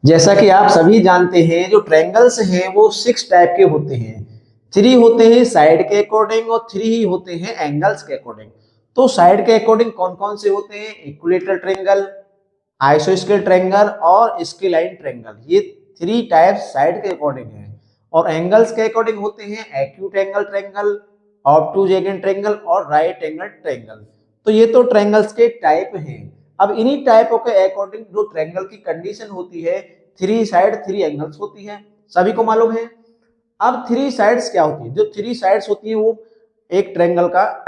जैसा कि आप सभी जानते हैं, जो ट्रायंगल्स हैं वो 6 टाइप के होते हैं। 3 होते हैं साइड के अकॉर्डिंग और 3 ही होते हैं एंगल्स के अकॉर्डिंग। तो साइड के अकॉर्डिंग कौन कौन से होते हैं? इक्विलेटरल ट्रायंगल, आइसोस्केल ट्रायंगल और स्केलाइन ट्रायंगल। ये 3 टाइप साइड के अकॉर्डिंग है। और एंगल्स के अकॉर्डिंग होते हैं acute angle triangle, obtuse angle triangle और राइट एंगल ट्रायंगल। तो ये तो ट्रायंगल्स के टाइप हैं। अब इन्हीं टाइपों के अकॉर्डिंग जो ट्रायंगल की कंडीशन होती है, 3 साइड 3 एंगल्स होती है, सभी को मालूम है। अब 3 साइड्स क्या होती है? जो 3 साइड्स होती है वो एक ट्रायंगल का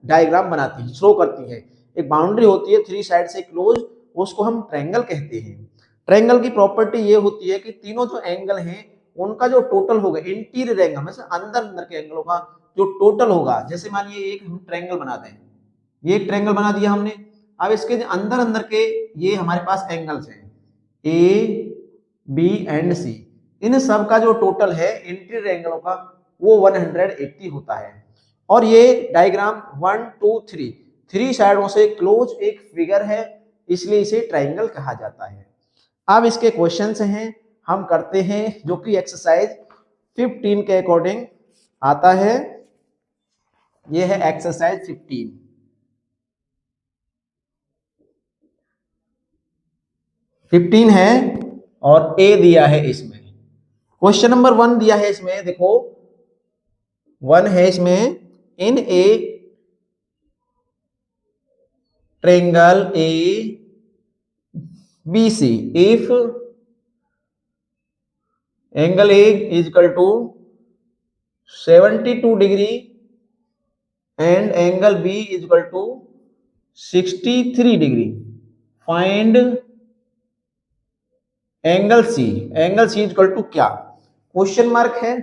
डायग्राम बनाती है, शो करती है। एक बाउंड्री होती है 3 साइड से क्लोज, उसको हम ट्रायंगल कहते हैं। ट्रायंगल की प्रॉपर्टी ये होती है कि तीनों जो एंगल हैं उनका जो टोटल होगा, इंटीरियर एंगल में से अंदर अंदर के एंगलों का जो टोटल होगा, जैसे मानिए एक हम ट्रायंगल बनाते हैं, ये एक ट्रायंगल बना दिया हमने। अब इसके अंदर अंदर के ये हमारे पास एंगल्स हैं ए, बी एंड सी। इन सब का जो टोटल है इंटीरियर एंगलों का वो 180 होता है। और ये डायग्राम 1 2 3 साइडों से क्लोज एक फिगर है, इसलिए इसे ट्रायंगल कहा जाता है। अब इसके क्वेश्चंस हैं, हम करते हैं, जो कि एक्सरसाइज 15 के अकॉर्डिंग आता है। ये है एक्सरसाइज 15 है और ए दिया है इसमें। क्वेश्चन नंबर 1 दिया है इसमें, देखो 1 है इसमें, in a triangle A B C if angle A is equal to 72 degree and angle B is equal to 63 degree, find angle C. Angle C is equal to क्या? क्वेश्चन मार्क है।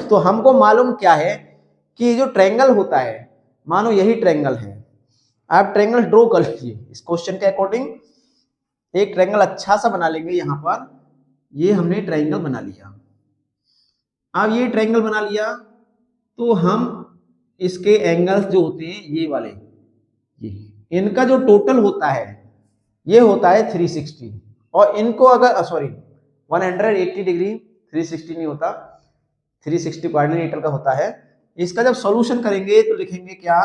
तो हमको मालूम क्या है कि जो ट्रायंगल होता है, मानो यही ट्रायंगल है, आप ट्रायंगल ड्रॉ कर लीजिए इस क्वेश्चन के अकॉर्डिंग। एक ट्रायंगल अच्छा सा बना लेंगे यहां पर। ये हमने ट्रायंगल बना लिया। अब ये ट्रायंगल बना लिया तो हम इसके एंगल्स जो होते हैं ये वाले, ये इनका जो टोटल होता है ये होता है 360। और इनको अगर सॉरी 180 डिग्री, 360 नहीं होता, 360 कोऑर्डिनेटर का होता है। इसका जब सॉल्यूशन करेंगे तो लिखेंगे क्या?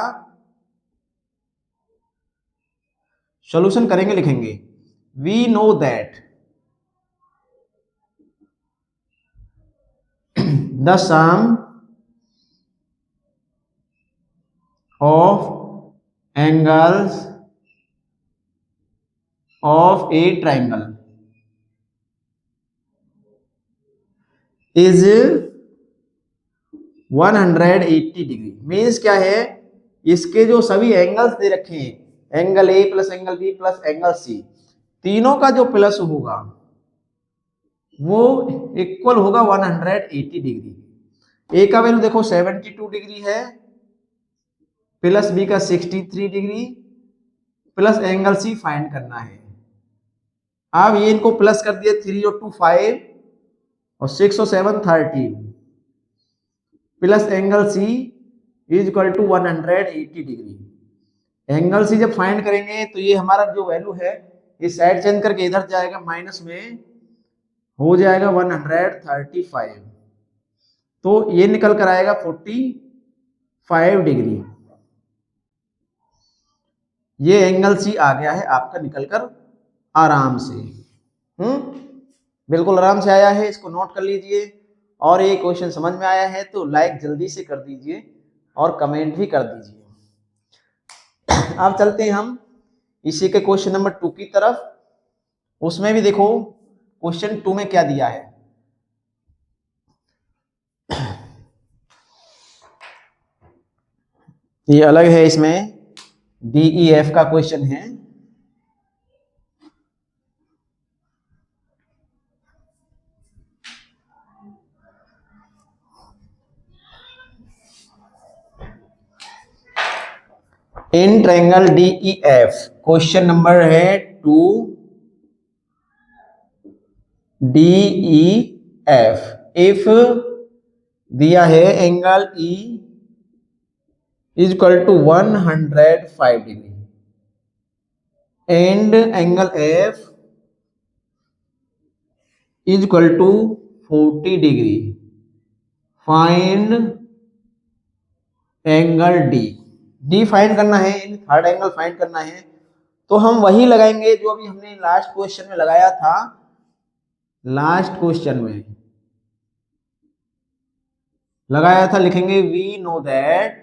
सॉल्यूशन करेंगे, लिखेंगे we know that the sum of angles of a triangle is 180 degree. Means क्या है? इसके जो सभी एंगल्स दे रखे हैं, एंगल ए plus angle B plus angle c, तीनों का जो प्लस होगा वो इक्वल होगा 180 डिग्री। ए का वैल्यू देखो 72 डिग्री है, प्लस बी का 63 degree, plus angle c find करना है। अब ये इनको प्लस कर दिया, 3 और 2 5 और 6 और 7 13, plus angle C is equal to 180 degree. Angle c जब फाइंड करेंगे तो ये हमारा जो वैल्यू है इस साइड चेंज करके इधर जाएगा, माइनस में हो जाएगा 135। तो ये निकल कर आएगा 45 डिग्री। ये एंगल सी आ गया है आपका निकल कर आराम से। बिल्कुल आराम से आया है, इसको नोट कर लीजिए। और ये क्वेश्चन समझ में आया है तो लाइक जल्दी से कर दीजिए और कमेंट भी कर दीजिए। अब चलते हैं हम इसी के क्वेश्चन नंबर 2 की तरफ। उसमें भी देखो क्वेश्चन 2 में क्या दिया है। ये अलग है, इसमें DEF का क्वेश्चन है। In triangle DEF question number है 2 DEF। इफ दिया है angle E is equal to 105 degree and angle F is equal to 40 degree, find angle d. D find करना है, थर्ड एंगल फाइंड करना है, तो हम वही लगाएंगे जो अभी हमने लास्ट क्वेश्चन में लगाया था। लास्ट क्वेश्चन में लगाया था, लिखेंगे we know that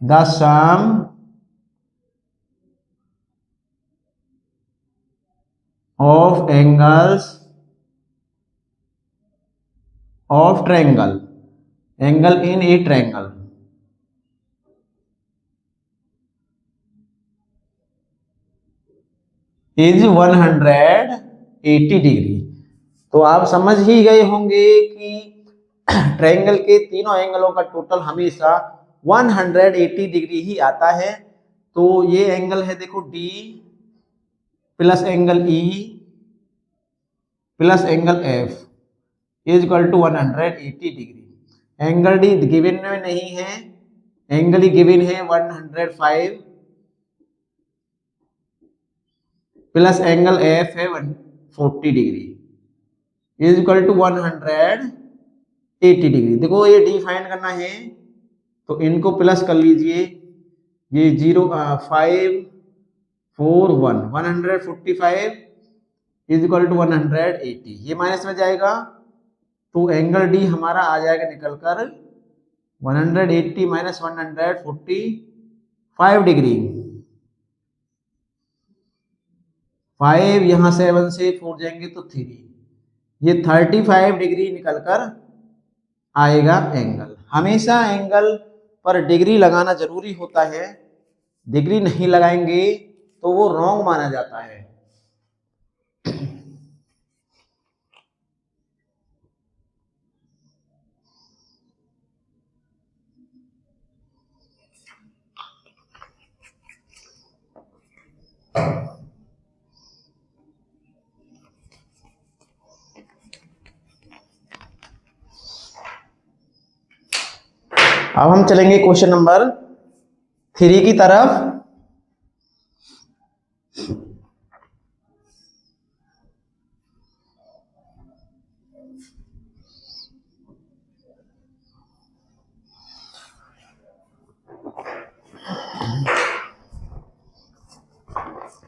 the sum of angles of triangle, angle in a triangle is 180 degree. तो आप समझ ही गए होंगे कि ट्रायंगल के तीनों एंगलों का टोटल हमेशा 180 डिग्री ही आता है। तो ये एंगल है, देखो d plus angle e plus angle f is equal to 180 degree. Angle d given में नहीं है, एंगल ही गिवन है 105 प्लस एंगल एफ है 140 degree is equal to 180 degree. देखो ये डी फाइंड करना है तो इनको प्लस कर लीजिए, ये 145 इज इक्वल टू 180, ये माइनस में जाएगा तो एंगल डी हमारा आ जाएगा निकलकर 180 माइनस 145 डिग्री। 5 यहाँ 7 से 4 जाएंगे तो 3, ये 35 डिग्री निकलकर आएगा एंगल। हमेशा एंगल पर डिग्री लगाना जरूरी होता है, डिग्री नहीं लगाएंगे तो वो रॉन्ग माना जाता है। अब हम चलेंगे क्वेश्चन नंबर 3 की तरफ।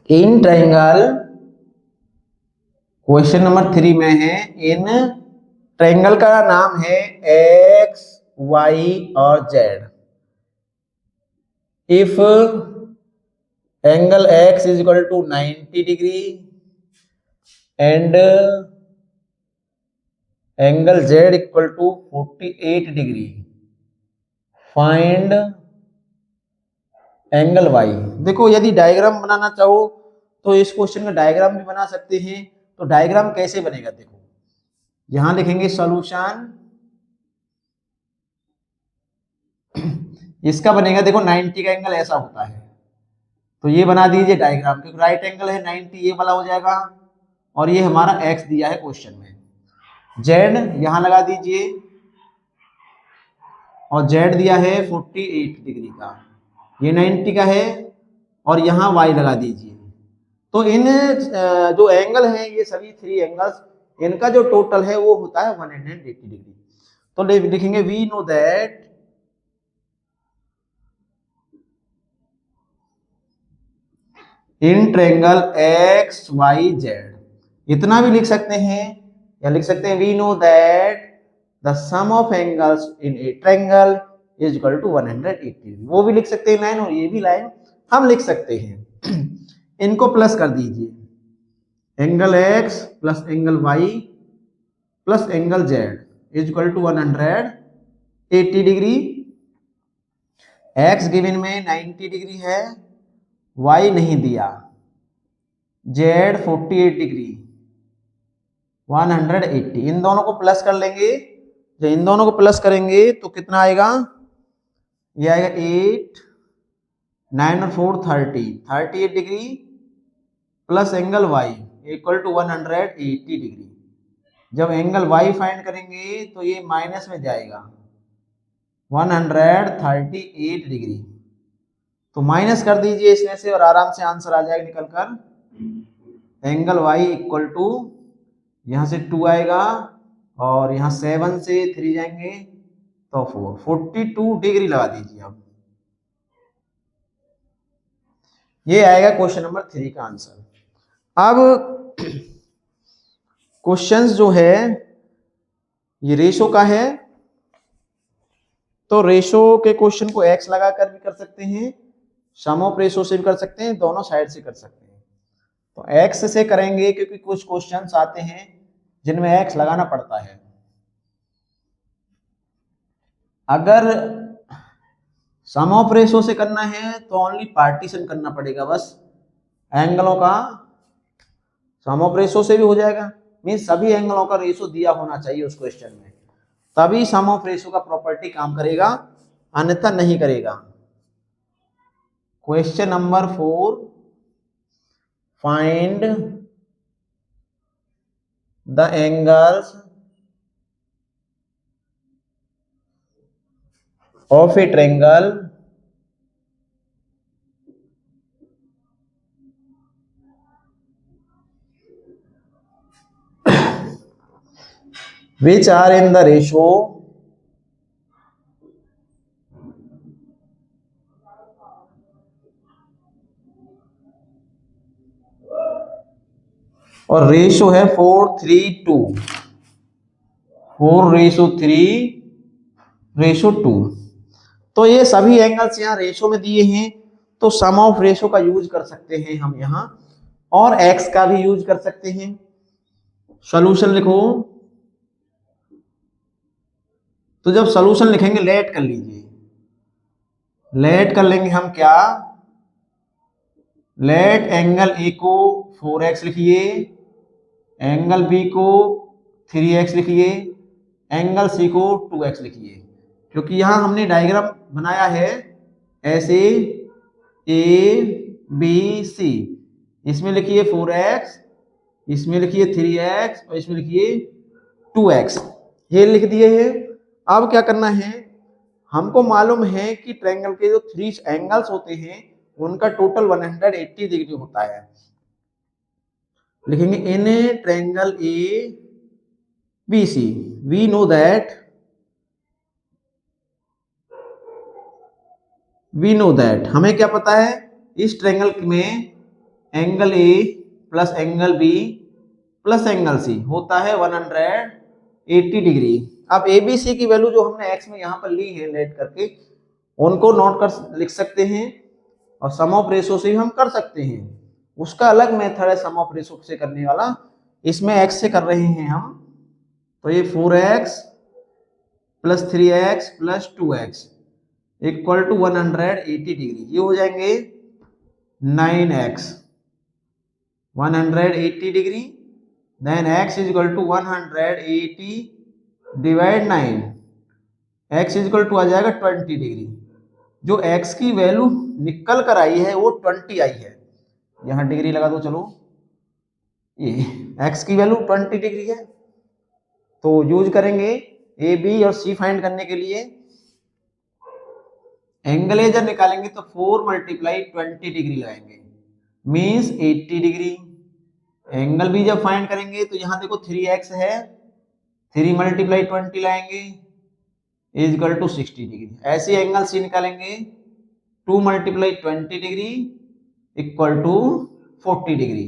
इन ट्रायंगल, क्वेश्चन नंबर 3 में है, इन ट्रायंगल का नाम है एक्स वाई और z. If angle x is equal to 90 degree and angle z equal to 48 degree, find angle y. देखो यदि डायग्राम बनाना चाहो तो इस क्वेश्चन का डायग्राम भी बना सकते हैं। तो डायग्राम कैसे बनेगा, देखो यहां लिखेंगे सॉल्यूशन, इसका बनेगा, देखो 90 का एंगल ऐसा होता है तो ये बना दीजिए डायग्राम, क्योंकि राइट एंगल है 90, ये वाला हो जाएगा और ये हमारा एक्स दिया है क्वेश्चन में। जेड यहां लगा दीजिए और जेड दिया है 48 डिग्री का, ये 90 का है और यहाँ y लगा दीजिए। तो इन जो एंगल है ये सभी 3 एंगल्स, इनका जो टोटल है वो होता है 180 डिग्री। तो लिखेंगे we know that in triangle x y z, इतना भी लिख सकते हैं या लिख सकते हैं we know that the sum of angles in a triangle is equal to 180 degree. वो भी लिख सकते हैं लाइन और ये भी लाइन हम लिख सकते हैं। इनको प्लस कर दीजिए, angle x plus angle y plus angle z is equal to 180 degree. X given में 90 डिग्री है, वाई नहीं दिया, जेड 48 डिग्री 180, इन दोनों को प्लस कर लेंगे। जब इन दोनों को प्लस करेंगे तो कितना आएगा, ये आएगा 8 9 और 4 38 degree plus angle y equal to 180 degree. जब एंगल वाई फाइंड करेंगे तो ये माइनस में जाएगा 138 डिग्री, तो माइनस कर दीजिए इसमें से और आराम से आंसर आ जाएगा निकल कर एंगल वाई इक्वल टू, यहाँ से 2 आएगा और यहाँ 7 से 3 जाएंगे तो 42 डिग्री लगा दीजिए आप। ये आएगा क्वेश्चन नंबर 3 का आंसर। अब क्वेश्चंस जो है ये रेशो का है, तो रेशो के क्वेश्चन को एक्स लगाकर भी कर सकते हैं, सम ऑफ रेशो से भी कर सकते हैं, दोनों साइड से कर सकते हैं। तो एक्स से करेंगे क्योंकि कुछ क्वेश्चंस आते हैं जिनमें एक्स लगाना पड़ता है। अगर सम ऑफ रेशो से करना है तो ओनली पार्टीशन करना पड़ेगा, बस एंगलों का सम ऑफ रेशो से भी हो जाएगा, मीन्स सभी एंगलों का रेशो दिया होना चाहिए उस क्वेश्चन में, तभी सम ऑफ रेशो का प्रॉपर्टी काम करेगा, अन्यथा नहीं करेगा। Question number 4, find the angles of a triangle which are in the ratio और रेशो है 4:3:2, 4:3:2। तो ये सभी एंगल्स यहाँ रेशो में दिए हैं, तो सम ऑफ रेशो का यूज कर सकते हैं हम यहाँ, और एक्स का भी यूज कर सकते हैं। सॉल्यूशन लिखो, तो जब सॉल्यूशन लिखेंगे लेट कर लीजिए, लेट कर लेंगे हम क्या, लेट एंगल ए को 4x लिखिए, एंगल बी को 3x लिखिए, एंगल सी को 2x लिखिए। क्योंकि यहां हमने डायग्राम बनाया है ऐसे ए बी सी, इसमें लिखिए 4x, इसमें लिखिए 3x और इसमें लिखिए 2x, ये लिख दिए हैं। अब क्या करना है, हमको मालूम है कि ट्रायंगल के जो 3 एंगल्स होते हैं उनका टोटल 180 डिग्री होता है। लिखेंगे in a triangle A B C we know that हमें क्या पता है, इस ट्रायंगल में एंगल ए plus angle B plus angle C होता है 180 डिग्री। अब ए बी सी की वैल्यू जो हमने एक्स में यहाँ पर ली है लेट करके, उनको नोट कर लिख सकते हैं, और सम ऑफ रेशो से भी हम कर सकते हैं, उसका अलग मेथड है सम ऑफ रेशो से करने वाला, इसमें एक्स से कर रहे हैं हम। तो ये 4x plus 3x plus 2x equal to 180 degree, ये हो जाएंगे 9x 180 degree, then x is equal to 180 divide 9, x is equal to आ जाएगा 20 डिग्री। जो x की वैल्यू निकल कर आई है वो 20 आई है, यहां डिग्री लगा दो, चलो ये x की वैल्यू 20 डिग्री है। तो यूज करेंगे ए बी और सी फाइंड करने के लिए, एंगल ए जब निकालेंगे तो 4 मल्टीप्लाई 20 डिग्री लगाएंगे, मीन्स 80 डिग्री। एंगल बी जब फाइंड करेंगे तो यहाँ देखो 3x है, 3 मल्टीप्लाई 20 लाएंगे इज इक्वल टू 60 डिग्री। ऐसे एंगल सी निकालेंगे 2 multiply 20 degree equal to 40 degree.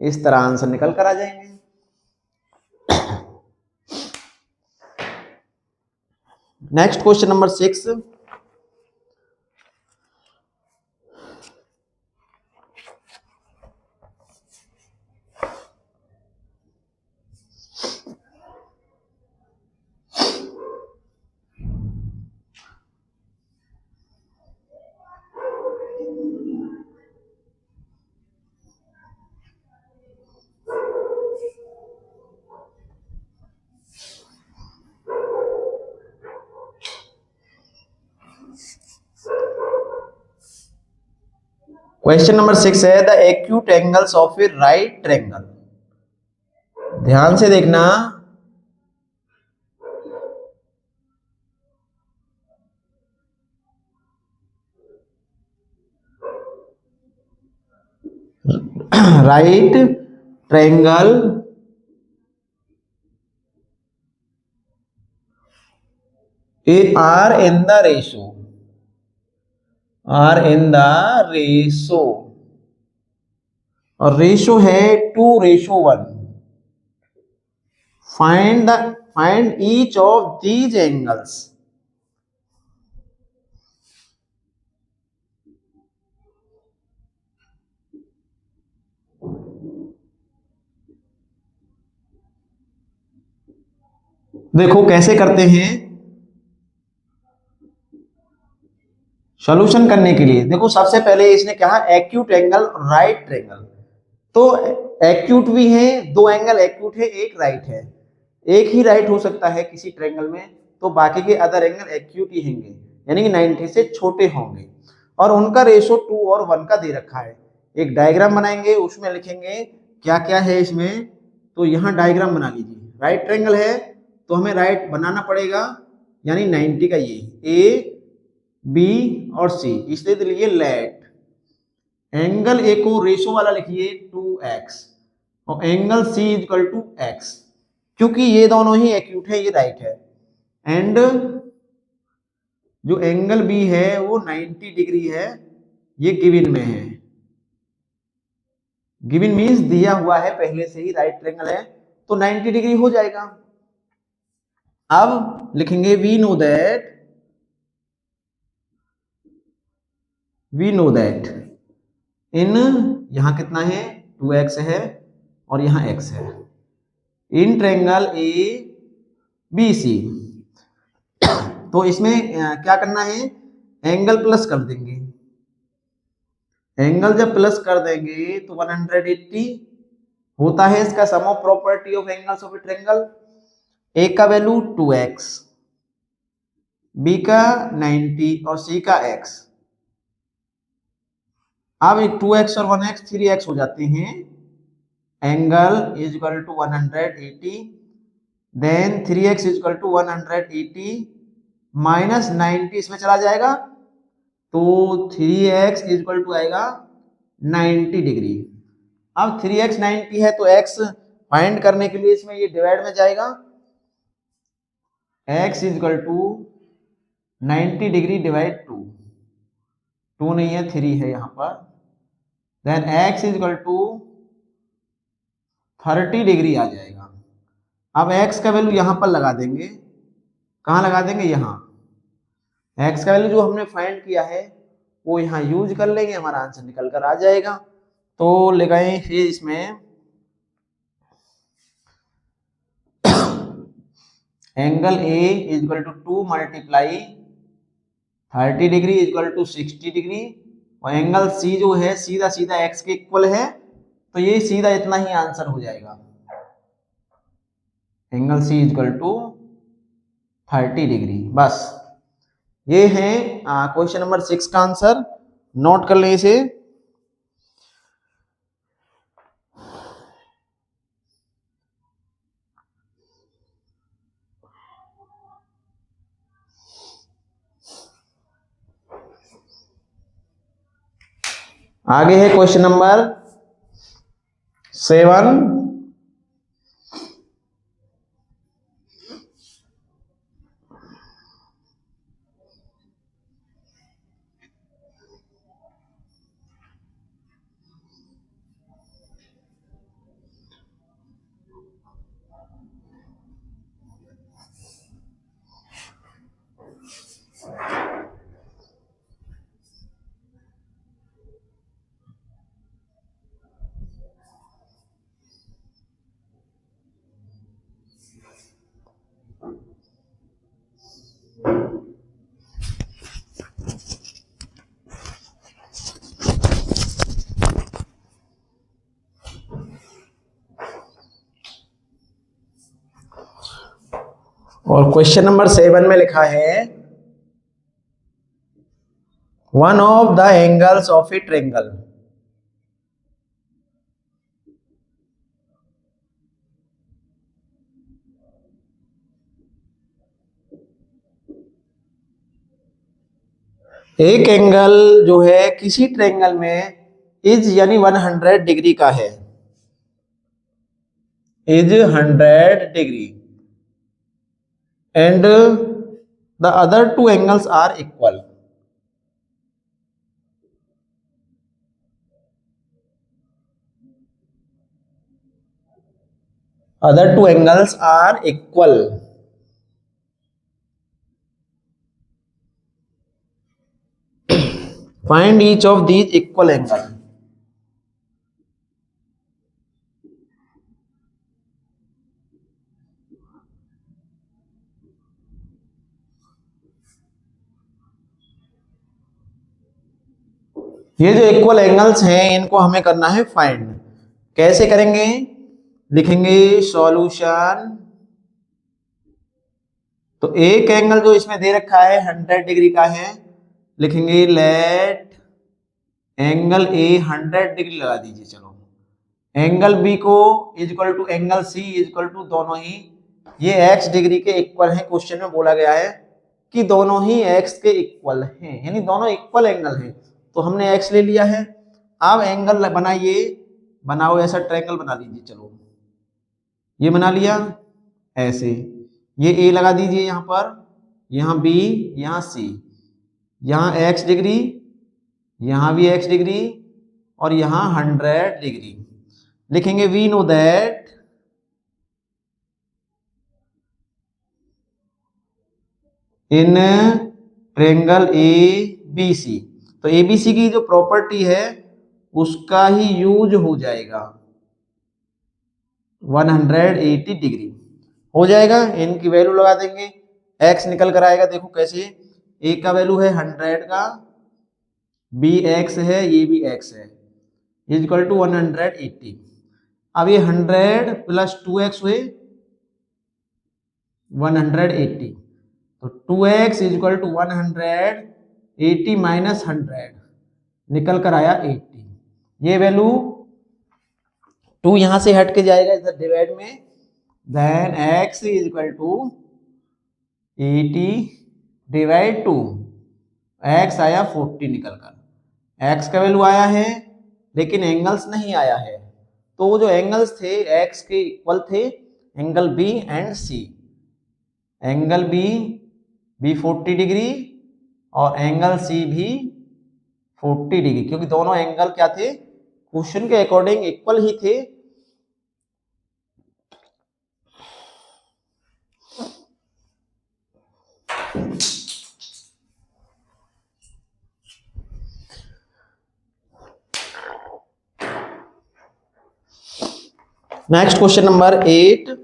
इस तरह आंसर निकल कर आ जाएंगे। Next question number 6, question number 6 है the acute angles of a right triangle. ध्यान से देखना, right triangle are in the ratio, are in the ratio, और रेशो है 2:1। Find each of these angles. देखो कैसे करते हैं सॉल्यूशन करने के लिए। देखो सबसे पहले इसने कहा एक्यूट एंगल राइट ट्रायंगल, तो एक्यूट भी है, दो एंगल एक्यूट है, एक राइट है। एक ही राइट हो सकता है किसी ट्रायंगल में, तो बाकी के अदर एंगल एक्यूट ही होंगे, यानी कि 90 से छोटे होंगे। और उनका रेशो 2 और 1 का दे रखा है। एक डायग्राम बनाएंगे, उसमें लिखेंगे क्या क्या है इसमें। तो यहाँ डायग्राम बना लीजिए। राइट ट्रायंगल है तो हमें राइट बनाना पड़ेगा, यानी 90 का ये ए बी और सी, इसलिए तो लिए लेट एंगल ए को रेशो वाला लिखिए 2x और angle c equal to x, क्योंकि ये दोनों ही एक्यूट है, ये राइट है। एंड जो एंगल बी है वो 90 डिग्री है, ये गिवन में है। गिवन मीन्स दिया हुआ है पहले से ही, राइट ट्रायंगल है तो 90 डिग्री हो जाएगा। अब लिखेंगे वी नो दैट इन, यहां कितना है 2x है और यहां x है, in triangle A B c. तो इसमें क्या करना है, एंगल प्लस कर देंगे। एंगल जब प्लस कर देंगे तो 180 होता है इसका sum of property of angles of a triangle. A का वैल्यू 2x, बी का 90 और सी का x। अब 2x और 1x 3x हो जाते हैं। Angle is equal to 180, then 3x is equal to 180 minus 90 इसमें चला जाएगा, तो 3x इज इक्वल टू आएगा 90 डिग्री। अब 3x 90 है तो x फाइंड करने के लिए इसमें ये डिवाइड में जाएगा। x is equal to 90 degree divide 2, 2 नहीं है 3 है यहाँ पर। Then x is equal to 30 degree आ जाएगा। अब x का वैल्यू यहाँ पर लगा देंगे। कहाँ लगा देंगे, यहाँ। x का वैल्यू जो हमने फाइंड किया है वो यहाँ यूज कर लेंगे, हमारा आंसर निकल कर आ जाएगा। तो लगाएं फिर इसमें angle A is equal to 2 multiply 30 degree is equal to 60 degree, और एंगल सी जो है सीधा सीधा x के इक्वल है, तो ये सीधा इतना ही आंसर हो जाएगा। Angle C is equal to 30 degree. बस ये है क्वेश्चन नंबर 6 का आंसर। नोट कर लें इसे। आगे है क्वेश्चन नंबर 7। और क्वेश्चन नंबर 7 में लिखा है one of the angles of a triangle. एक एंगल जो है किसी ट्रायंगल में इज यानी 100 डिग्री का है, is 100 degree and the other two angles are equal. Other two angles are equal. Find each of these equal angle. ये जो इक्वल एंगल्स हैं इनको हमें करना है फाइंड। कैसे करेंगे? लिखेंगे सॉल्यूशन। तो एक एंगल जो इसमें दे रखा है 100 डिग्री का है, लिखेंगे लेट एंगल ए 100 डिग्री लगा दीजिए। चलो एंगल बी को is equal to angle C is equal to दोनों ही ये x डिग्री के इक्वल हैं। क्वेश्चन में बोला गया है कि दोनों ही x के इक्वल हैं, यानी दोनों इक्वल एंगल हैं। तो हमने x ले लिया है। अब एंगल बनाइए, बनाओ ऐसा ट्रायंगल बना लीजिए। चलो ये बना लिया ऐसे, ये a लगा दीजिए यहाँ पर, यहाँ b, यहाँ c, यहाँ x डिग्री, यहाँ भी x डिग्री और यहाँ 100 डिग्री। लिखेंगे we know that in triangle A B c. तो ए बी सी की जो प्रॉपर्टी है उसका ही यूज हो जाएगा। 180 डिग्री हो जाएगा। इनकी वैल्यू लगा देंगे, x निकल कर आएगा। देखो कैसे, a का वैल्यू है 100 का, b x है, ये भी x है, इज इक्वल टू 180। अब ये 100 प्लस 2x हुए 180। तो 2x is equal to 180 minus 100 निकल कर आया 80। ये वैल्यू 2 यहां से हट के जाएगा इधर डिवाइड में, then x is equal to 80 divide 2, x आया 40 निकल कर। x का वैल्यू आया है लेकिन एंगल्स नहीं आया है। तो वो जो एंगल्स थे x के इक्वल थे angle b and c। Angle b 40 degree और एंगल c भी 40 डिग्री, क्योंकि दोनों एंगल क्या थे, क्वेश्चन के अकॉर्डिंग इक्वल ही थे। Next question number 8।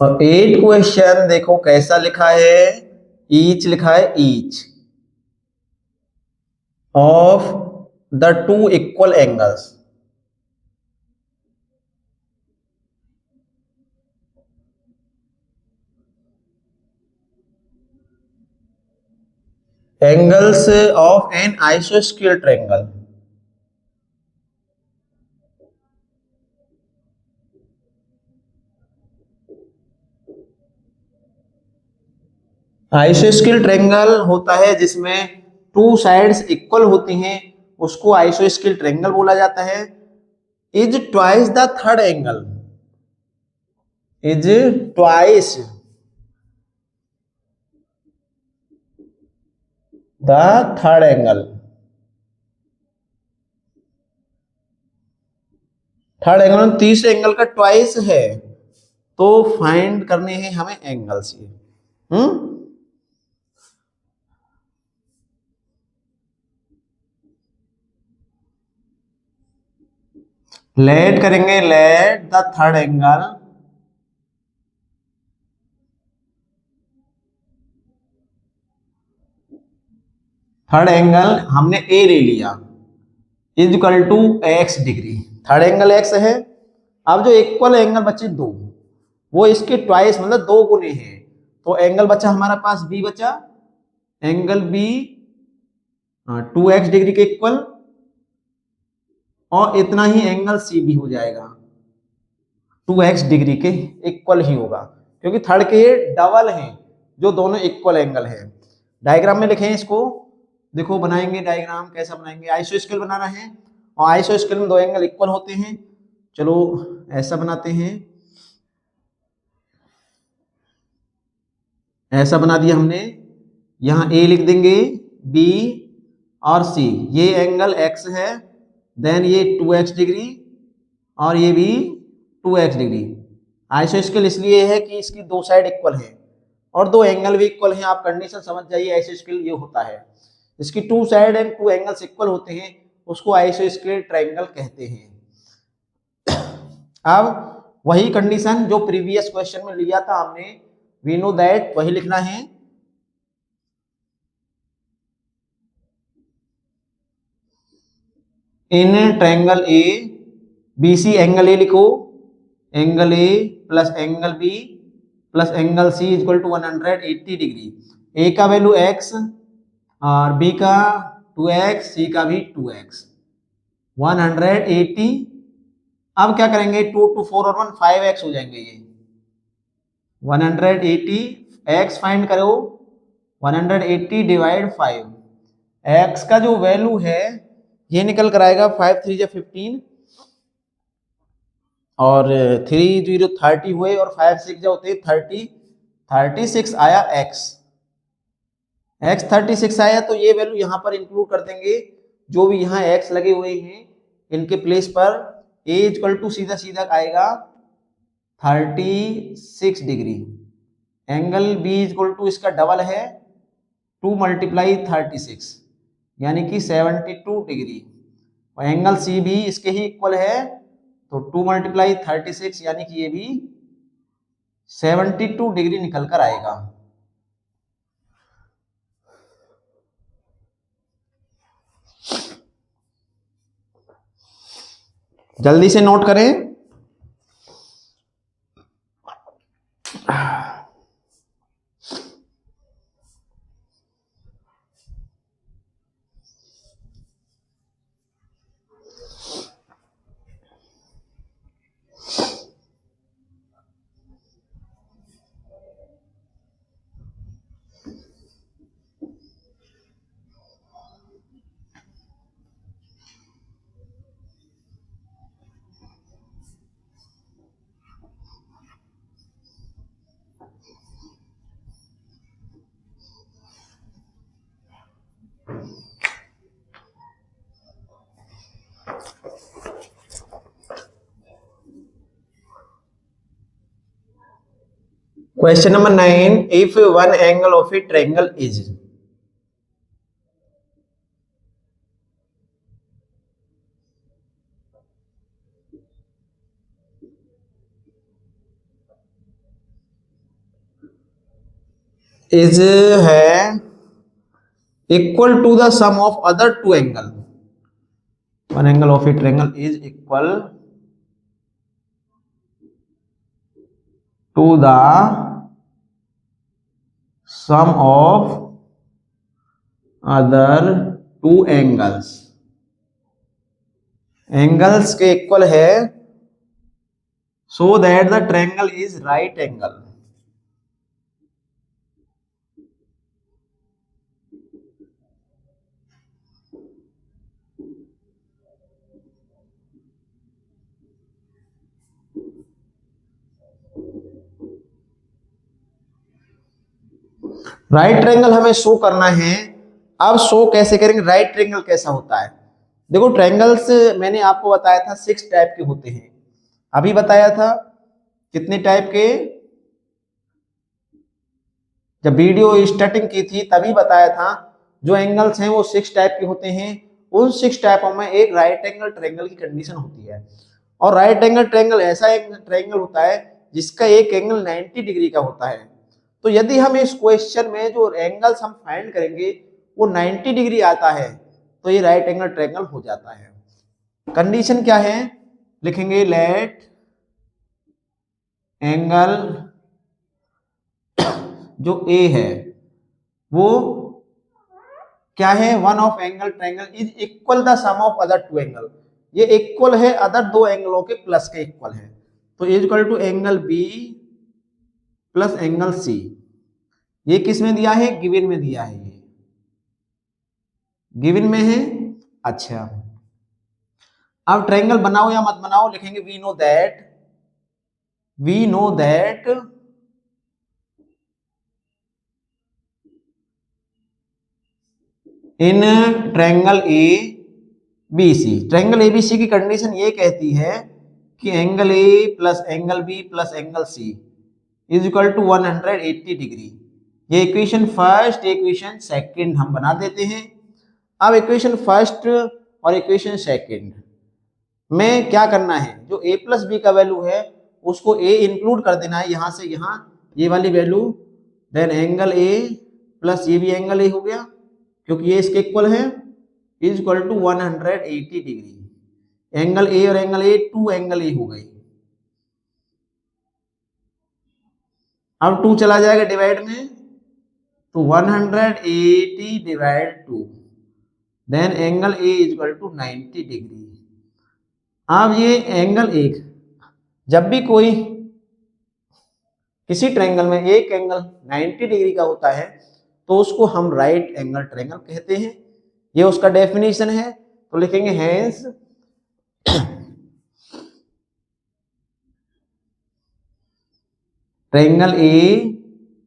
और 8 क्वेश्चन देखो कैसा लिखा है, ईच लिखा है, each of the two equal angles. Angles of an आइसोस्केल ट्रायंगल। आइसोस्केल ट्रायंगल होता है जिसमें टू साइड्स इक्वल होती हैं, उसको आइसोस्केल ट्रायंगल बोला जाता है। Is twice the third angle, is twice the third angle. Third angle तीसरे एंगल का ट्वाइस है। तो फाइंड करने हैं हमें एंगल्स ये। लेट करेंगे, let the third angle third angle हमने ए ले लिया is equal to x degree, third angle x है। अब जो इक्वल एंगल बचे दो, वो इसके ट्वाइस मतलब दो गुने हैं, तो एंगल बचा हमारा पास बी बचा, एंगल बी 2x डिग्री के इक्वल, और इतना ही एंगल सी भी हो जाएगा 2x डिग्री के इक्वल ही होगा, क्योंकि थर्ड के डबल हैं जो दोनों इक्वल एंगल है। डायग्राम में लिखें इसको, देखो बनाएंगे डायग्राम, कैसा बनाएंगे, आइसो स्केल बनाना है और आइसो स्केल में दो एंगल इक्वल होते हैं। चलो ऐसा बनाते हैं, ऐसा बना दिया हमने, यहां ए लिख देंगे, बी और सी, ये एंगल एक्स है, देन ये 2x डिग्री और ये भी 2x डिग्री। आइसो स्केल इसलिए है कि इसकी दो साइड इक्वल है और दो एंगल भी इक्वल हैं, आप कंडीशन समझ जाइए, आइसो स्केल ये होता है, इसकी two side and two angles equal होते हैं, उसको आइसो स्केल ट्रायंगल कहते हैं। अब वही कंडीशन जो प्रीवियस क्वेश्चन में लिया था हमने, वी नो दैट, वही लिखना है। In triangle A B C, angle A लिखो, angle A plus angle B plus angle C is equal to 180 degree. A का वैल्यू x और बी का 2x, सी का भी 2x, 180। अब क्या करेंगे, 2 2 4 और 1 5x हो जाएंगे, ये 180 x फाइंड करो, 180 डिवाइड 5, x का जो वैल्यू है ये निकल कर आएगा 5 3 15 और 3 0 30 हुए और 5 6 जो होते 30, 36 आया x 36 आया, तो ये वैल्यू यहाँ पर इंक्लूड कर देंगे, जो भी यहाँ x लगे हुए हैं इनके प्लेस पर a इक्वल टू सीधा सीधा आएगा 36 degree, angle b equal to इसका डबल है 2 मल्टीप्लाई 36 यानी कि 72 डिग्री, और एंगल सी भी इसके ही इक्वल है, तो 2 मल्टीप्लाई 36 यानी कि ये भी 72 डिग्री निकल कर आएगा। जल्दी से नोट करें। Question number 9, if one angle of a triangle is, है equal to the sum of other two angle, one angle of a triangle is equal to the sum of other two angles, angles के equal है, so that the triangle is right angle। Right triangle हमें show करना है। अब show कैसे करेंगे, right triangle कैसा होता है, देखो ट्रायंगल्स मैंने आपको बताया था 6 टाइप के होते हैं, अभी बताया था कितने टाइप के, जब वीडियो स्टार्टिंग की थी तभी बताया था, जो एंगल्स हैं वो 6 टाइप के होते हैं, उन 6 टाइपों में एक राइट एंगल ट्रायंगल की कंडीशन होती है। और राइट एंगल ट्रायंगल ऐसा एक ट्रायंगल होता है जिसका एक एंगल 90 डिग्री का होता है। तो यदि हम इस क्वेश्चन में जो एंगल्स हम फाइंड करेंगे वो 90 डिग्री आता है तो ये राइट एंगल ट्रायंगल हो जाता है। कंडीशन क्या है, लिखेंगे लेट एंगल जो ए है वो क्या है, one of angle triangle is equal the sum of other two angle, ये इक्वल है अदर दो एंगलों के प्लस के इक्वल है, तो is equal to angle B plus angle c. ये किस में दिया है, गिवन में दिया है, ये गिवन में है। अच्छा अब ट्रायंगल बनाओ या मत बनाओ, लिखेंगे we know that in triangle A B c, triangle ABC की कंडीशन ये कहती है कि angle A plus angle B plus angle C is equal to 180 degree. ये इक्वेशन फर्स्ट इक्वेशन सेकंड हम बना देते हैं। अब इक्वेशन फर्स्ट और इक्वेशन सेकंड में क्या करना है, जो a प्लस बी का वैल्यू है उसको a इंक्लूड कर देना है यहां से यहां, ये वाली value, then angle a plus ये भी एंगल a हो गया क्योंकि ये इसके इक्वल है, is equal to 180 degree. Angle a और एंगल a 2 एंगल a हो गई। अब 2 चला जाएगा डिवाइड में, तो 180 divide 2, then angle a is equal to 90 degree. अब ये एंगल एक, जब भी कोई किसी ट्रायंगल में एक एंगल 90 डिग्री का होता है तो उसको हम राइट एंगल ट्रायंगल कहते हैं, ये उसका डेफिनेशन है। तो लिखेंगे hence triangle A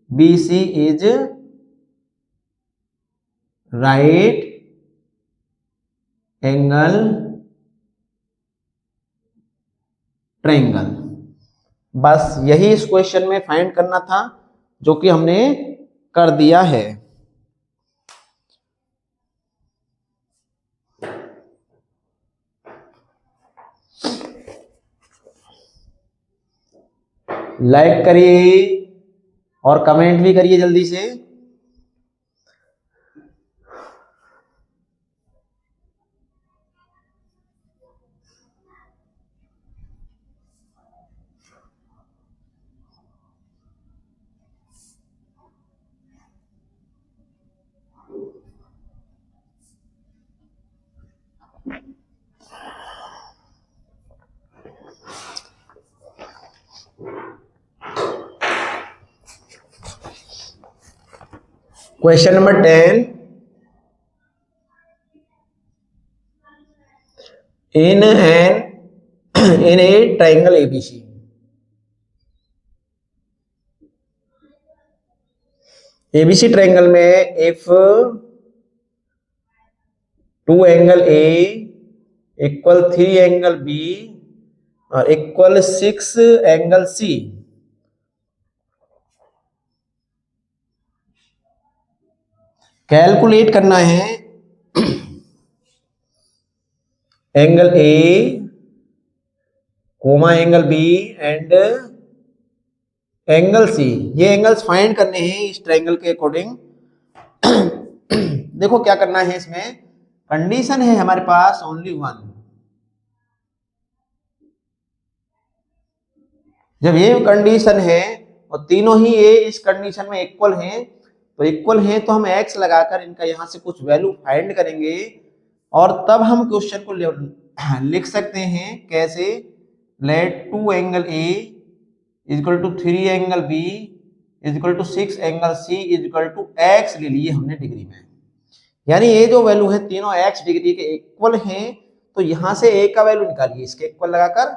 B c is right angle triangle. बस यही इस क्वेश्चन में फाइंड करना था, जो कि हमने कर दिया है। लाइक करिए और कमेंट भी करिए जल्दी से। Question number 10, in a triangle ABC, ABC triangle में if 2 angle A equal 3 angle B और इक्वल 6 एंगल C, कैलकुलेट करना है angle A comma angle B and angle C। ये एंगल्स फाइंड करने हैं इस ट्रायंगल के अकॉर्डिंग। देखो क्या करना है, इसमें कंडीशन है हमारे पास ओनली वन। जब ये कंडीशन है और तीनों ही ये इस कंडीशन में इक्वल हैं, तो इक्वल हैं तो हम x लगाकर इनका यहां से कुछ वैल्यू फाइंड करेंगे और तब हम क्वेश्चन को लिख सकते हैं कैसे, let 2 angle A is equal to 3 angle B is equal to 6 angle C is equal to x ले लिए हमने डिग्री में। यानी ये जो वैल्यू है तीनों x डिग्री के इक्वल हैं, तो यहां से a का वैल्यू निकालिए इसके इक्वल लगाकर,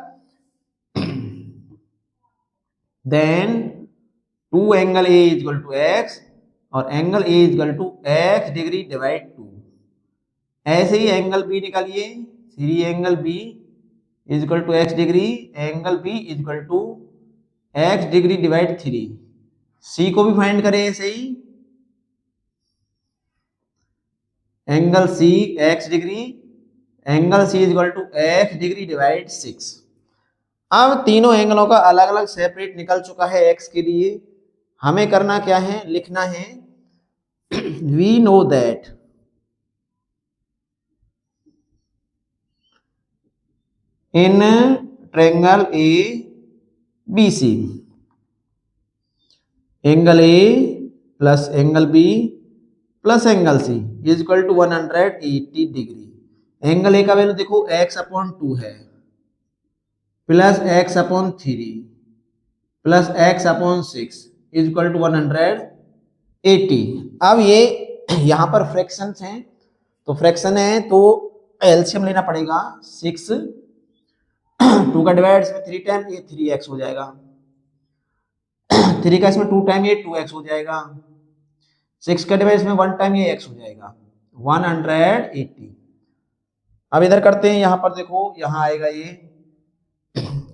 then 2 angle A is equal to x और angle A is equal to x degree divide 2। ऐसे ही एंगल B निकालिए, 3 angle B is equal to x degree, angle B is equal to x degree divide 3। C को भी find करें ऐसे ही, angle C x degree, angle C is equal to x degree divide 6। अब तीनों एंगलों का अलग अलग सेपरेट निकल चुका है x के लिए। हमें करना क्या है, लिखना है we know that in triangle A B C, angle A plus angle B plus angle C is equal to 180 degree. Angle a का वैल्यू देखो x अपॉन 2 है, plus x upon 3 plus x upon 6 is equal to 180। अब ये यहाँ पर fractions हैं, तो fraction है तो एलसीएम लेना पड़ेगा। 6 2 का डिवाइड इसमें 3 टाइम, ये 3x हो जाएगा। 3 का इसमें 2 टाइम, ये 2x हो जाएगा। 6 का डिवाइड इसमें 1 टाइम, ये x हो जाएगा 180। अब इधर करते हैं, यहाँ पर देखो यहाँ आएगा ये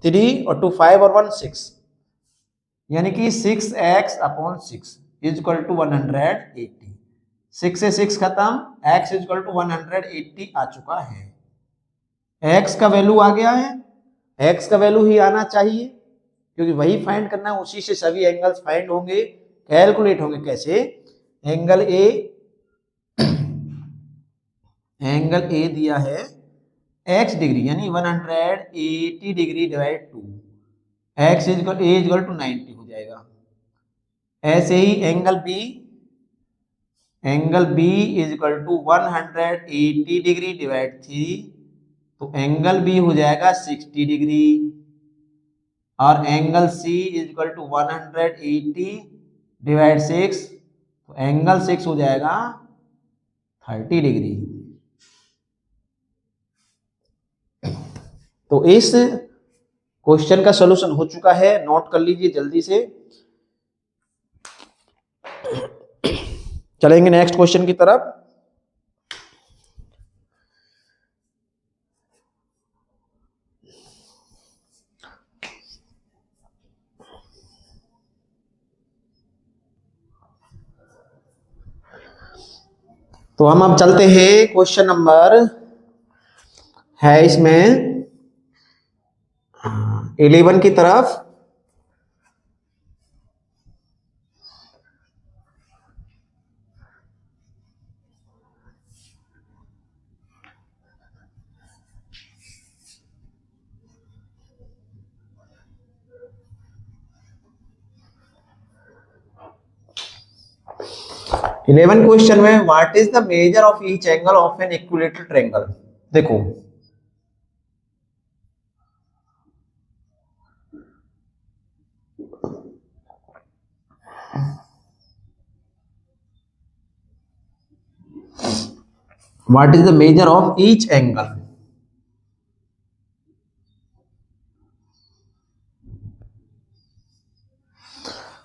3 और 2 5 और 1 6, यानी कि 6x upon 6 is equal to 180। 6 से 6 खत्म, x इज इक्वल टू 180 आ चुका है। x का वैल्यू आ गया है, x का वैल्यू ही आना चाहिए क्योंकि वही फाइंड करना है, उसी से सभी एंगल्स फाइंड होंगे, कैलकुलेट होंगे। कैसे? एंगल ए दिया है x डिग्री यानी 180 degree divide 2, x is equal to 90 हो जाएगा। ऐसे ही angle B is equal to 180 degree divide 3, तो एंगल बी हो जाएगा 60 डिग्री। और angle C is equal to 180 divide 6, तो एंगल 6 हो जाएगा 30 डिग्री। तो इस क्वेश्चन का सॉल्यूशन हो चुका है, नोट कर लीजिए जल्दी से। चलेंगे नेक्स्ट क्वेश्चन की तरफ। तो हम अब चलते हैं क्वेश्चन नंबर है इसमें 11 की तरफ। इलेवन क्वेश्चन में what is the measure of each angle of an equilateral triangle. देखो what is the measure of each angle,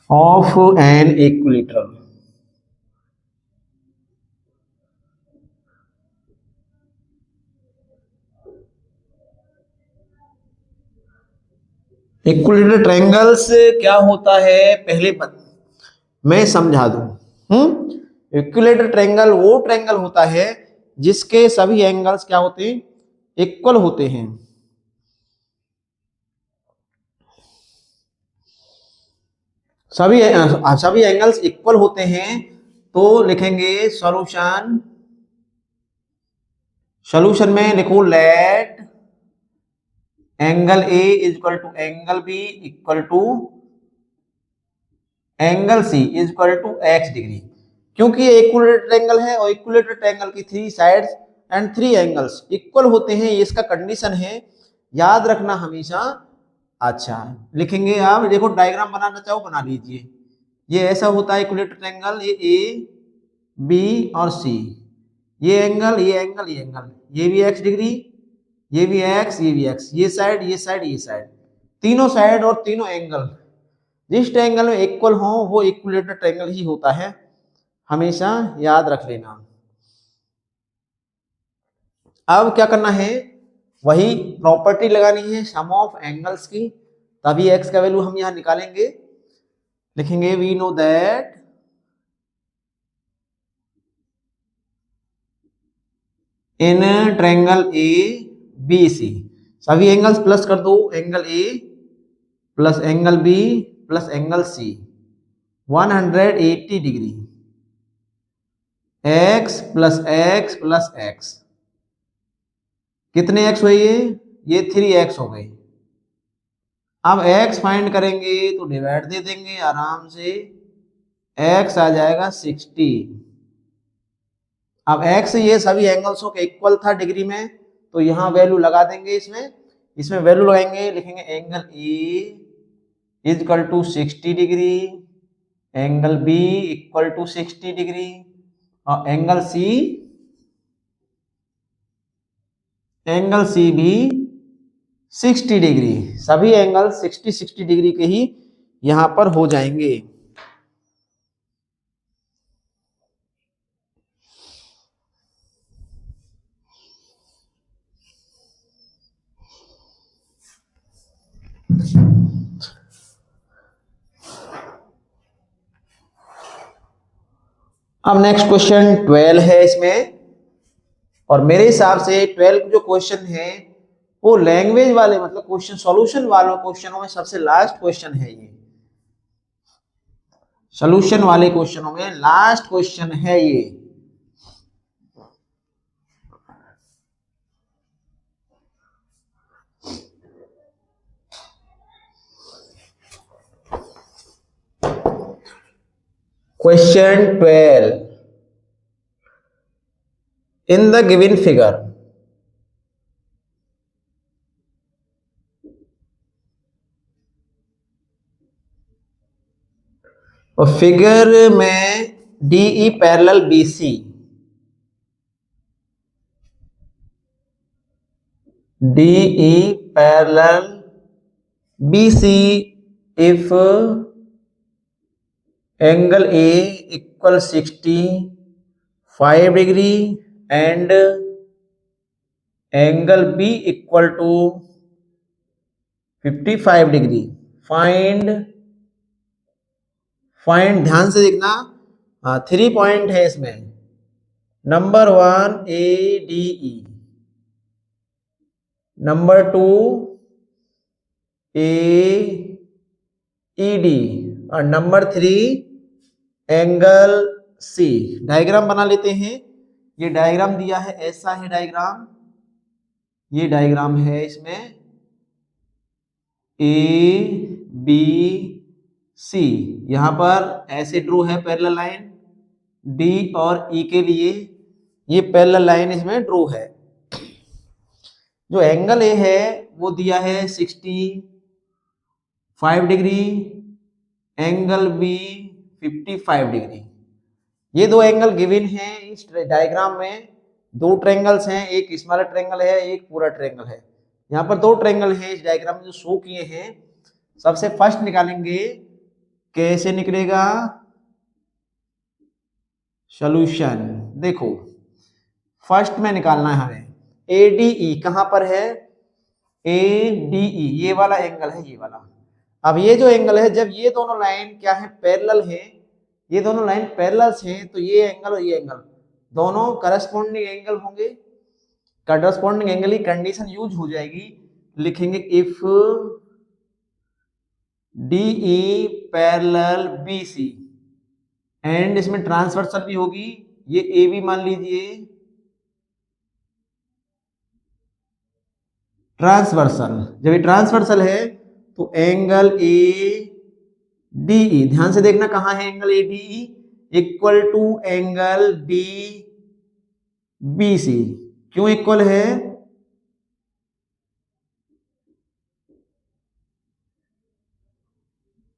of an equilateral. Equilateral triangles क्या होता है पहले मैं समझा दूं। इक्विलेटरल ट्रायंगल वो ट्रायंगल होता है जिसके सभी एंगल्स क्या होते हैं, इक्वल होते हैं। सभी एंगल्स इक्वल होते हैं, तो लिखेंगे सॉल्यूशन में लिखो let angle A is equal to angle b equal to angle C is equal to x degree. क्योंकि ये इक्विलेटरल ट्रायंगल है और इक्विलेटरल ट्रायंगल की 3 साइड्स एंड 3 एंगल्स इक्वल होते हैं, ये इसका कंडीशन है, याद रखना हमेशा। अच्छा लिखेंगे, आप देखो डायग्राम बनाना चाहो बना लीजिए। ये ऐसा होता है इक्विलेटरल ट्रायंगल, ये ए बी और सी, ये एंगल ये एंगल ये एंगल, ये भी x डिग्री, ये भी x ये भी x, ये साइड ये साइड ये साइड, तीनों साइड और तीनों एंगल जिस ट्रायंगल में इक्वल हो वो इक्विलेटरल ट्रायंगल ही होता है, हमेशा याद रख लेना। अब क्या करना है, वही प्रॉपर्टी लगानी है सम ऑफ एंगल्स की, तभी x का वैल्यू हम यहां निकालेंगे। लिखेंगे we know that in triangle A B c, सभी एंगल्स प्लस कर दो, एंगल ए plus angle B plus angle c 180 degree, x plus x plus x, कितने x हुए ये 3x हो गई। अब x फाइंड करेंगे तो डिवाइड दे देंगे आराम से, x आ जाएगा 60। अब x ये सभी एंगल्सों के इक्वल था डिग्री में, तो यहाँ वैल्यू लगा देंगे, इसमें वैल्यू लगाएंगे, लिखेंगे angle A is equal to 60 degree, angle b equal to 60 degree, और एंगल सी भी 60 डिग्री। सभी एंगल 60 डिग्री के ही यहां पर हो जाएंगे। अब नेक्स्ट क्वेश्चन 12 है इसमें, और मेरे हिसाब से 12 जो क्वेश्चन है वो लैंग्वेज वाले मतलब क्वेश्चन सॉल्यूशन वालों क्वेश्चनों में सबसे लास्ट क्वेश्चन है। ये सॉल्यूशन वाले क्वेश्चनों में लास्ट क्वेश्चन है ये। Question 12, in the given figure और फिगर में DE parallel BC, DE parallel BC if angle A equal 65 degree and angle B equal to 55 degree. Find ध्यान से देखना, 3 पॉइंट है इसमें। नंबर 1 ADE, नंबर 2 AED और नंबर 3 एंगल C। डायग्राम बना लेते हैं। ये डायग्राम दिया है, ऐसा है डायग्राम, ये डायग्राम है इसमें ABC, यहां पर ऐसे ड्रू है पैरेलल लाइन, D और E के लिए ये पैरेलल लाइन इसमें ड्रू है। जो एंगल A है वो दिया है 65 डिग्री, एंगल B 55 डिग्री। ये दो एंगल गिवन हैं इस डायग्राम में। दो ट्रायंगल्स हैं, एक स्मॉलर ट्रायंगल है, एक पूरा ट्रायंगल है। यहाँ पर दो ट्रायंगल हैं इस डायग्राम में जो शो किए हैं। सबसे फर्स्ट निकालेंगे, कैसे निकलेगा सॉल्यूशन। देखो फर्स्ट में निकालना है हमें ADE, कहां पर है ADE, ये वाला एंगल है, ये वाला। अब ये जो एंगल है, जब ये दोनों लाइन क्या है पैरेलल है, ये दोनों लाइन पैरेलल्स हैं, तो ये एंगल और ये एंगल दोनों करस्पॉन्डिंग एंगल होंगे। करस्पॉन्डिंग एंगल की कंडीशन यूज हो जाएगी, लिखेंगे if DE parallel BC and इसमें ट्रांसवर्सल भी होगी, ये AB मान लीजिए ट्रांसवर्सल। जब ये ट्रांसवर्सल है तो एंगल ADE, ध्यान से देखना कहां है angle ADE, equal to angle DBC। क्यों इक्वल है,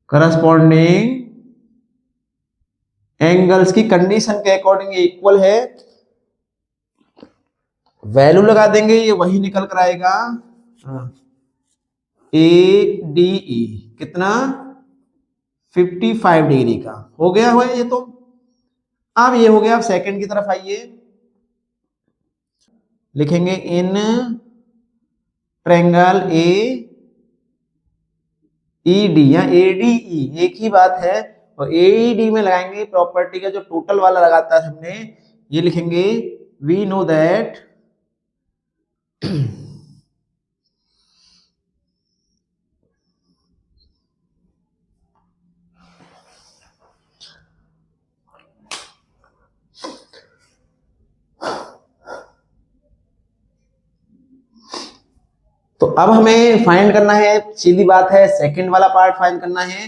करस्पॉन्डिंग एंगल्स की कंडीशन के अकॉर्डिंग इक्वल है। वैल्यू लगा देंगे, ये वही निकल कर आएगा ADE कितना 55 डिग्री का हो गया हुआ ये। तो अब ये हो गया। अब सेकंड की तरफ आइए, लिखेंगे इन ट्रायंगल AED या ADE एक ही बात है, और AED में लगाएंगे प्रॉपर्टी का जो टोटल वाला लगाता है हमने, ये लिखेंगे वी नो दैट तो अब हमें फाइंड करना है, सीधी बात है, सेकंड वाला पार्ट फाइंड करना है।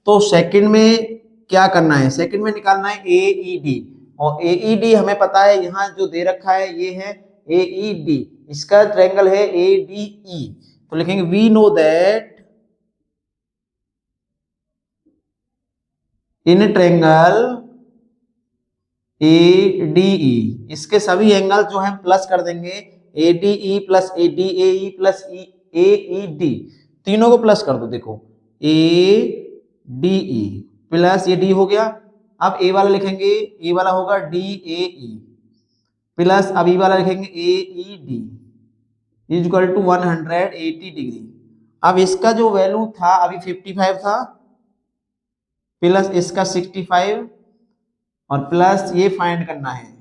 तो सेकंड में क्या करना है, सेकंड में निकालना है AED, और AED हमें पता है यहाँ जो दे रखा है ये है AED, इसका ट्रायंगल है ADE। तो लिखेंगे we know that in triangle ADE, इसके सभी एंगल जो है प्लस कर देंगे, ADE plus ADAE plus AED, तीनों को प्लस कर दो। देखो ADE प्लस ये D हो गया। अब ए वाला लिखेंगे, ए वाला होगा DAE प्लस अब ई वाला लिखेंगे AED is equal to 180 degree. अब इसका जो वैल्यू था अभी 55 था, प्लस इसका 65 और प्लस ये फाइंड करना है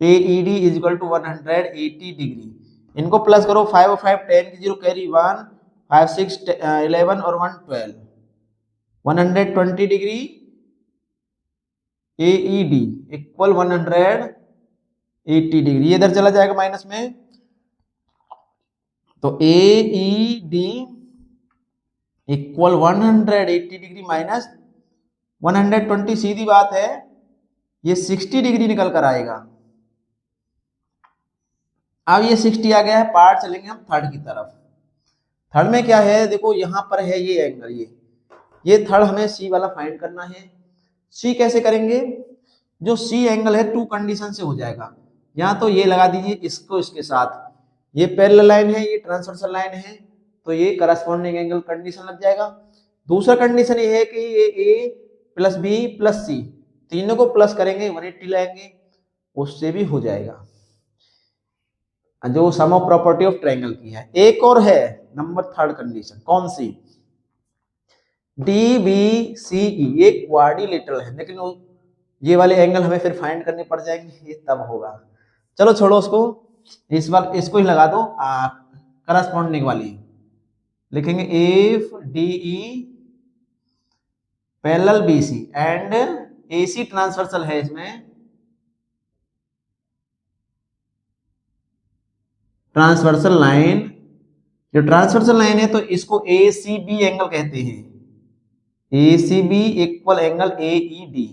AED is equal to 180 degree. इनको प्लस करो, 5 और 5 10 की 0 कैरी 1, 5 6 11 और 1 12, 120 डिग्री AED इक्वल 180 डिग्री। ये इधर चला जाएगा माइनस में, तो AED इक्वल 180 डिग्री माइनस 120, सीधी बात है ये 60 डिग्री निकल कर आएगा। अब ये 60 आ गया है, पार्ट चलेंगे हम थर्ड की तरफ। थर्ड में क्या है, देखो यहां पर है ये एंगल, ये थर्ड हमें सी वाला फाइंड करना है। सी कैसे करेंगे, जो सी एंगल है टू कंडीशन से हो जाएगा। यहाँ तो ये लगा दीजिए इसको इसके साथ, ये पैरेलल लाइन है, ये ट्रांसवर्सल लाइन है, तो ये करस्पॉन्डिंग एंगल कंडीशन लग जाएगा। दूसरा कंडीशन ये है कि ये ए प्लस बी प्लस सी तीनों को प्लस करेंगे 180 लाएंगे, उससे भी हो जाएगा, जो सम ऑफ प्रॉपर्टी ऑफ ट्रायंगल की है। एक और है नंबर थर्ड कंडीशन, कौन सी, DBCE, ये क्वाड्रिलेटरल है, लेकिन ये वाले एंगल हमें फिर फाइंड करने पड़ जाएंगे, ये तब होगा। चलो छोड़ो उसको, इस बार इसको ही लगा दो करस्पॉन्डिंग वाली, लिखेंगे if DE parallel BC and AC transversal है इसमें, ट्रांसवर्सल लाइन, जो ट्रांसवर्सल लाइन है तो इसको ACB एंगल कहते हैं, ACB इक्वल एंगल AED।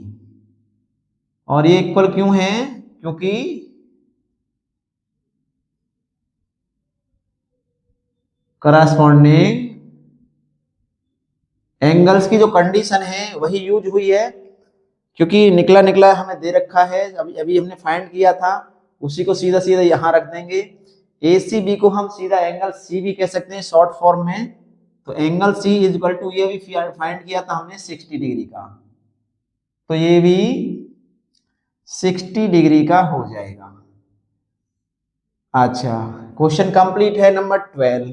और ये इक्वल क्यों है, क्योंकि करस्पॉन्डिंग एंगल्स की जो कंडीशन है वही यूज हुई है, क्योंकि निकला निकला हमें दे रखा है, अभी अभी हमने फाइंड किया था, उसी को सीधा सीधा यहां रख देंगे। ACB को हम सीधा एंगल CB कह सकते हैं शॉर्ट फॉर्म में, तो angle C is equal to, ये भी फाइंड किया था हमने 60 डिग्री का, तो ये भी 60 डिग्री का हो जाएगा। अच्छा, क्वेश्चन कंप्लीट है नंबर 12।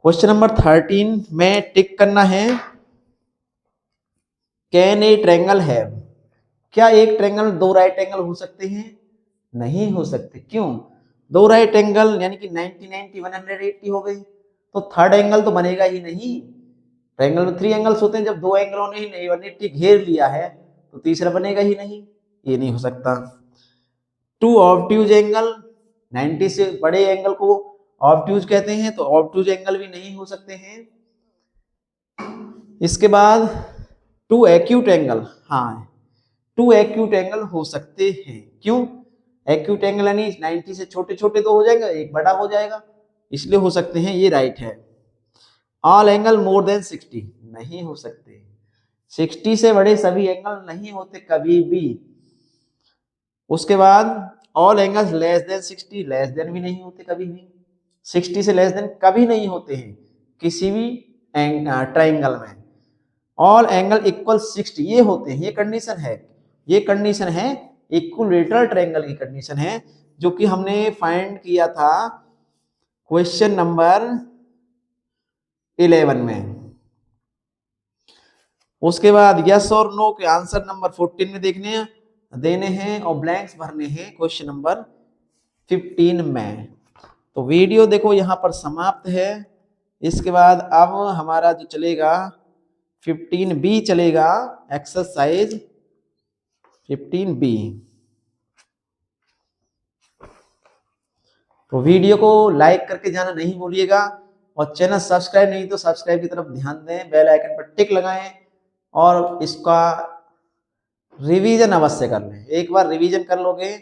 क्वेश्चन नंबर 13 में टिक करना है, कैन ए ट्रायंगल हैव, क्या एक ट्रायंगल दो राइट एंगल हो सकते हैं, नहीं हो सकते। क्यों, दो राइट एंगल यानी कि 90 90 180 हो गई, तो थर्ड एंगल तो बनेगा ही नहीं। ट्रायंगल में 3 एंगल्स होते हैं, जब दो एंगलों ने ही 180 घेर लिया है तो तीसरा बनेगा ही नहीं, ये नहीं हो सकता। टू ऑब्ट्यूज एंगल, 90 से बड़े एंगल को ऑब्ट्यूज कहते हैं, तो ऑब्ट्यूज एंगल भी नहीं हो सकते हैं। इसके बाद टू एक्यूट एंगल, हाँ टू एक्यूट एंगल हो सकते हैं। क्यों, एक्यूट एंगल यानी 90 से छोटे छोटे तो हो जाएगा, एक बड़ा हो जाएगा, इसलिए हो सकते हैं, ये राइट है। ऑल एंगल मोर देन 60, नहीं हो सकते, 60 से बड़े सभी एंगल नहीं होते कभी भी। उसके बाद all angles less than 60, less than भी नहीं होते कभी भी, 60 से लेस देन कभी नहीं होते हैं किसी भी ट्रायंगल में। ऑल एंगल इक्वल 60 ये होते हैं, ये कंडीशन है, ये कंडीशन है इक्विलेटरल ट्रायंगल की कंडीशन है, जो कि हमने फाइंड किया था क्वेश्चन नंबर 11 में। उसके बाद यस और नो के आंसर नंबर 14 में देने हैं और ब्लैंक्स भरने हैं क्वेश्चन नंबर 15 में। तो वीडियो देखो यहाँ पर समाप्त है। इसके बाद अब हमारा जो चलेगा 15B चलेगा, एक्सरसाइज 15B। तो वीडियो को लाइक करके जाना नहीं भूलिएगा और चैनल सब्सक्राइब नहीं तो सब्सक्राइब की तरफ ध्यान दें, बेल आइकन पर टिक लगाएं और इसका रिवीजन अवश्य कर लें। एक बार रिवीजन कर लोगे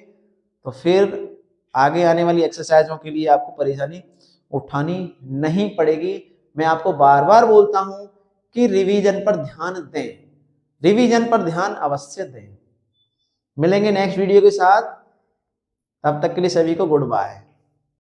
तो फिर आगे आने वाली एक्सरसाइजों के लिए आपको परेशानी उठानी नहीं पड़ेगी। मैं आपको बार बार बोलता हूं कि रिवीजन पर ध्यान दें, रिवीजन पर ध्यान अवश्य दें। मिलेंगे नेक्स्ट वीडियो के साथ, तब तक के लिए सभी को गुड बाय।